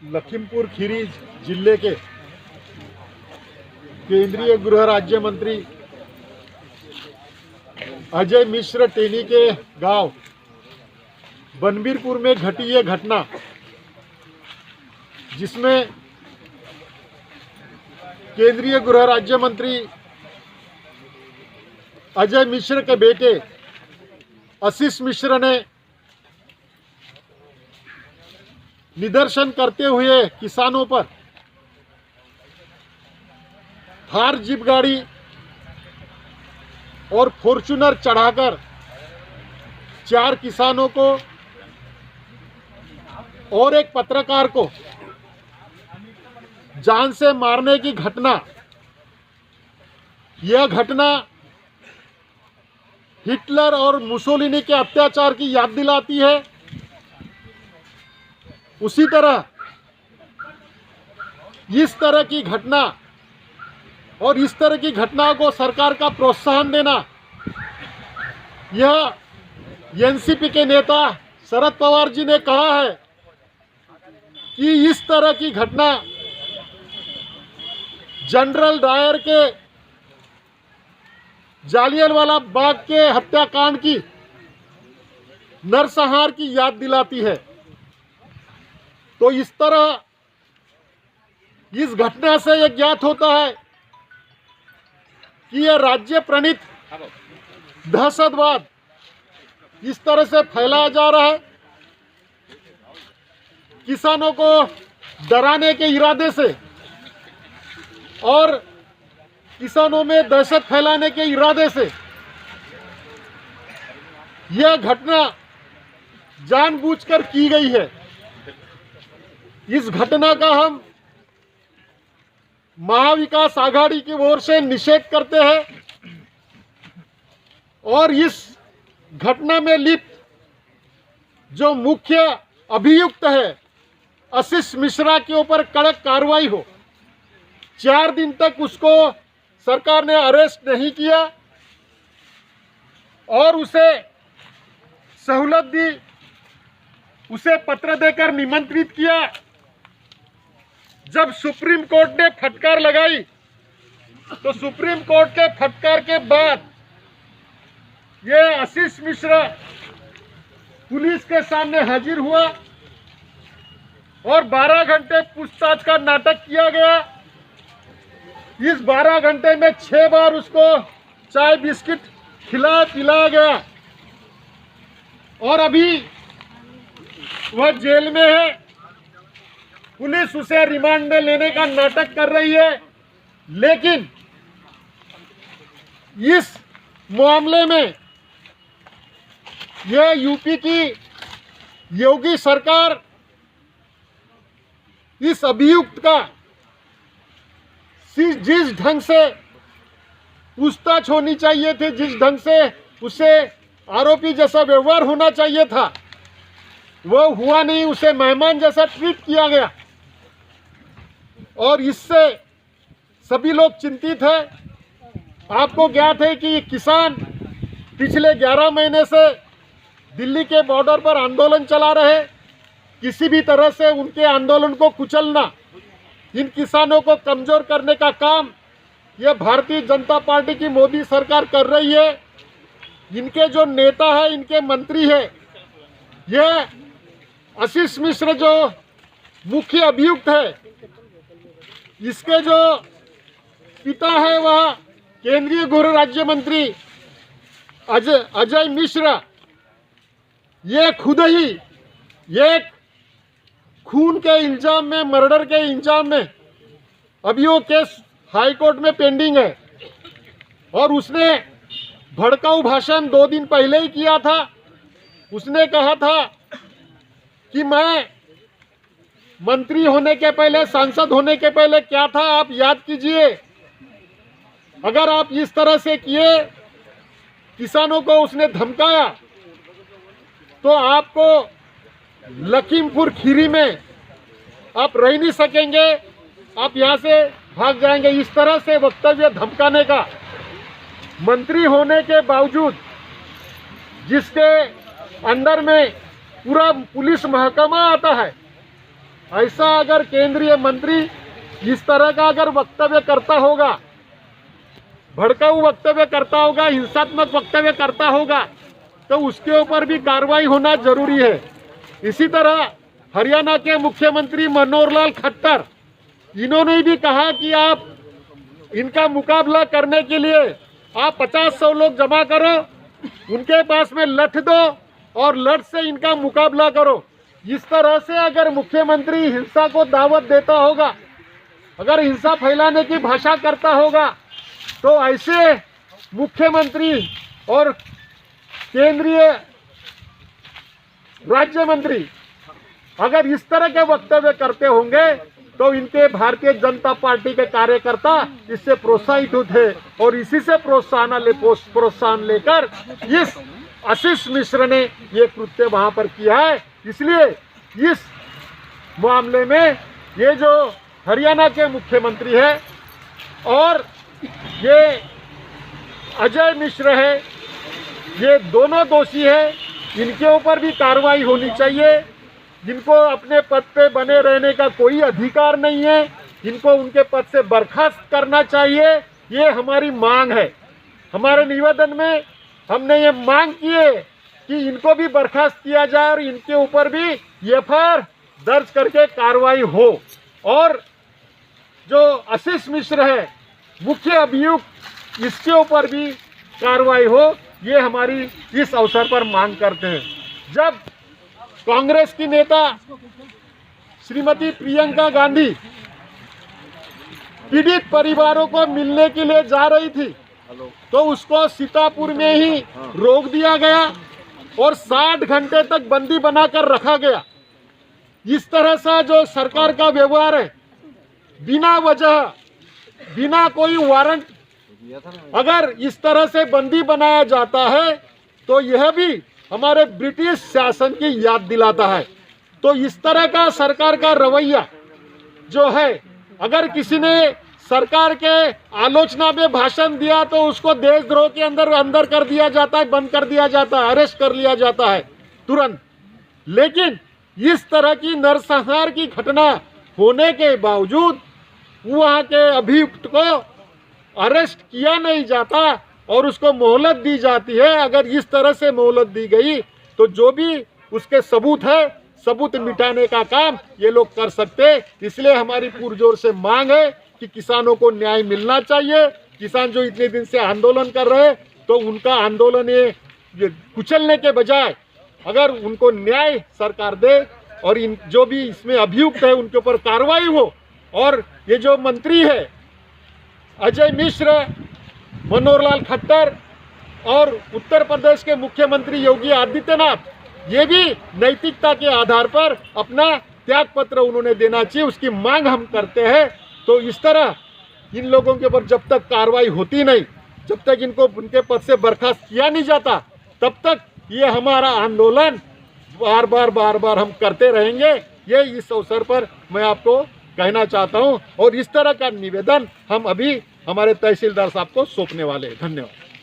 लखीमपुर खीरी जिले के केंद्रीय गृह राज्य मंत्री अजय मिश्र टेनी के गांव बनबीरपुर में घटी ये घटना, जिसमें केंद्रीय गृह राज्य मंत्री अजय मिश्र के बेटे आशीष मिश्र ने निदर्शन करते हुए किसानों पर थार जीप गाड़ी और फॉर्च्यूनर चढ़ाकर 4 किसानों को और एक पत्रकार को जान से मारने की घटना, यह घटना हिटलर और मुसोलिनी के अत्याचार की याद दिलाती है। उसी तरह इस तरह की घटना और इस तरह की घटनाओं को सरकार का प्रोत्साहन देना, यह एनसीपी के नेता शरद पवार जी ने कहा है कि इस तरह की घटना जनरल डायर के जालियनवाला बाग के हत्याकांड की नरसंहार की याद दिलाती है। तो इस तरह इस घटना से यह ज्ञात होता है कि यह राज्य प्रणीत दहशतवाद इस तरह से फैलाया जा रहा है, किसानों को डराने के इरादे से और किसानों में दहशत फैलाने के इरादे से यह घटना जानबूझकर की गई है। इस घटना का हम महाविकास आघाड़ी की ओर से निषेध करते हैं और इस घटना में लिप्त जो मुख्य अभियुक्त है आशीष मिश्रा के ऊपर कड़क कार्रवाई हो। 4 दिन तक उसको सरकार ने अरेस्ट नहीं किया और उसे सहूलत दी, उसे पत्र देकर निमंत्रित किया। जब सुप्रीम कोर्ट ने फटकार लगाई तो सुप्रीम कोर्ट के फटकार के बाद ये आशीष मिश्रा पुलिस के सामने हाजिर हुआ और 12 घंटे पूछताछ का नाटक किया गया। इस 12 घंटे में 6 बार उसको चाय बिस्किट खिलाया पिलाया गया और अभी वह जेल में है। पुलिस उसे रिमांड में लेने का नाटक कर रही है, लेकिन इस मामले में यह यूपी की योगी सरकार इस अभियुक्त का जिस ढंग से पूछताछ होनी चाहिए थी, जिस ढंग से उसे आरोपी जैसा व्यवहार होना चाहिए था, वो हुआ नहीं। उसे मेहमान जैसा ट्रीट किया गया और इससे सभी लोग चिंतित हैं। आपको ज्ञात है कि किसान पिछले 11 महीने से दिल्ली के बॉर्डर पर आंदोलन चला रहे। किसी भी तरह से उनके आंदोलन को कुचलना, इन किसानों को कमजोर करने का काम यह भारतीय जनता पार्टी की मोदी सरकार कर रही है। इनके जो नेता है, इनके मंत्री है, यह आशीष मिश्र जो मुख्य अभियुक्त है, इसके जो पिता है वह केंद्रीय गृह राज्य मंत्री अजय मिश्रा, ये खुद ही एक खून के इल्जाम में, मर्डर के इल्जाम में अभी वो केस हाई कोर्ट में पेंडिंग है और उसने भड़काऊ भाषण 2 दिन पहले ही किया था। उसने कहा था कि मैं मंत्री होने के पहले, सांसद होने के पहले क्या था आप याद कीजिए। अगर आप इस तरह से किए, किसानों को उसने धमकाया, तो आपको लखीमपुर खीरी में आप रह नहीं सकेंगे, आप यहाँ से भाग जाएंगे। इस तरह से वक्तव्य धमकाने का, मंत्री होने के बावजूद जिसके अंदर में पूरा पुलिस महकमा आता है, ऐसा अगर केंद्रीय मंत्री इस तरह का अगर वक्तव्य करता होगा, भड़काऊ वक्तव्य करता होगा, हिंसात्मक वक्तव्य करता होगा, तो उसके ऊपर भी कार्रवाई होना जरूरी है। इसी तरह हरियाणा के मुख्यमंत्री मनोहर लाल खट्टर, इन्होंने भी कहा कि आप इनका मुकाबला करने के लिए आप 50-100 लोग जमा करो, उनके पास में लठ दो और लठ से इनका मुकाबला करो। इस तरह से अगर मुख्यमंत्री हिंसा को दावत देता होगा, अगर हिंसा फैलाने की भाषा करता होगा, तो ऐसे मुख्यमंत्री और केंद्रीय राज्य मंत्री अगर इस तरह के वक्तव्य करते होंगे तो इनके भारतीय जनता पार्टी के कार्यकर्ता इससे प्रोत्साहित होते और इसी से प्रोत्साहन लेकर इस आशीष मिश्र ने ये कृत्य वहां पर किया है। इसलिए इस मामले में ये जो हरियाणा के मुख्यमंत्री है और ये अजय मिश्र है, ये दोनों दोषी है। इनके ऊपर भी कार्रवाई होनी चाहिए। जिनको अपने पद पे बने रहने का कोई अधिकार नहीं है, इनको उनके पद से बर्खास्त करना चाहिए। ये हमारी मांग है। हमारे निवेदन में हमने ये मांग की है कि इनको भी बर्खास्त किया जाए और इनके ऊपर भी एफआईआर दर्ज करके कार्रवाई हो और जो आशीष मिश्र है मुख्य अभियुक्त, इसके ऊपर भी कार्रवाई हो। ये हमारी इस अवसर पर मांग करते हैं। जब कांग्रेस की नेता श्रीमती प्रियंका गांधी पीड़ित परिवारों को मिलने के लिए जा रही थी तो उसको सीतापुर में ही रोक दिया गया और 60 घंटे तक बंदी बनाकर रखा गया। इस तरह से जो सरकार का व्यवहार है, बिना वजह, बिना कोई वारंट अगर इस तरह से बंदी बनाया जाता है तो यह भी हमारे ब्रिटिश शासन की याद दिलाता है। तो इस तरह का सरकार का रवैया जो है, अगर किसी ने सरकार के आलोचना में भाषण दिया तो उसको देशद्रोह के अंदर कर दिया जाता है, बंद कर दिया जाता है, अरेस्ट कर लिया जाता है तुरंत। लेकिन इस तरह की नरसंहार की घटना होने के बावजूद वहाँ के अभियुक्त को अरेस्ट किया नहीं जाता और उसको मोहलत दी जाती है। अगर इस तरह से मोहलत दी गई तो जो भी उसके सबूत है, सबूत मिटाने का काम ये लोग कर सकते। इसलिए हमारी पुरजोर से मांग है कि किसानों को न्याय मिलना चाहिए। किसान जो इतने दिन से आंदोलन कर रहे हैं तो उनका आंदोलन ये कुचलने के बजाय अगर उनको न्याय सरकार दे और इन जो भी इसमें अभियुक्त है उनके ऊपर कार्रवाई हो। और ये जो मंत्री है अजय मिश्र, मनोहर लाल खट्टर और उत्तर प्रदेश के मुख्यमंत्री योगी आदित्यनाथ, ये भी नैतिकता के आधार पर अपना त्याग पत्र उन्होंने देना चाहिए, उसकी मांग हम करते हैं। तो इस तरह इन लोगों के ऊपर जब तक कार्रवाई होती नहीं, जब तक इनको उनके पद से बर्खास्त किया नहीं जाता, तब तक ये हमारा आंदोलन बार बार हम करते रहेंगे। ये इस अवसर पर मैं आपको कहना चाहता हूँ और इस तरह का निवेदन हम अभी हमारे तहसीलदार साहब को सौंपने वाले हैं। धन्यवाद।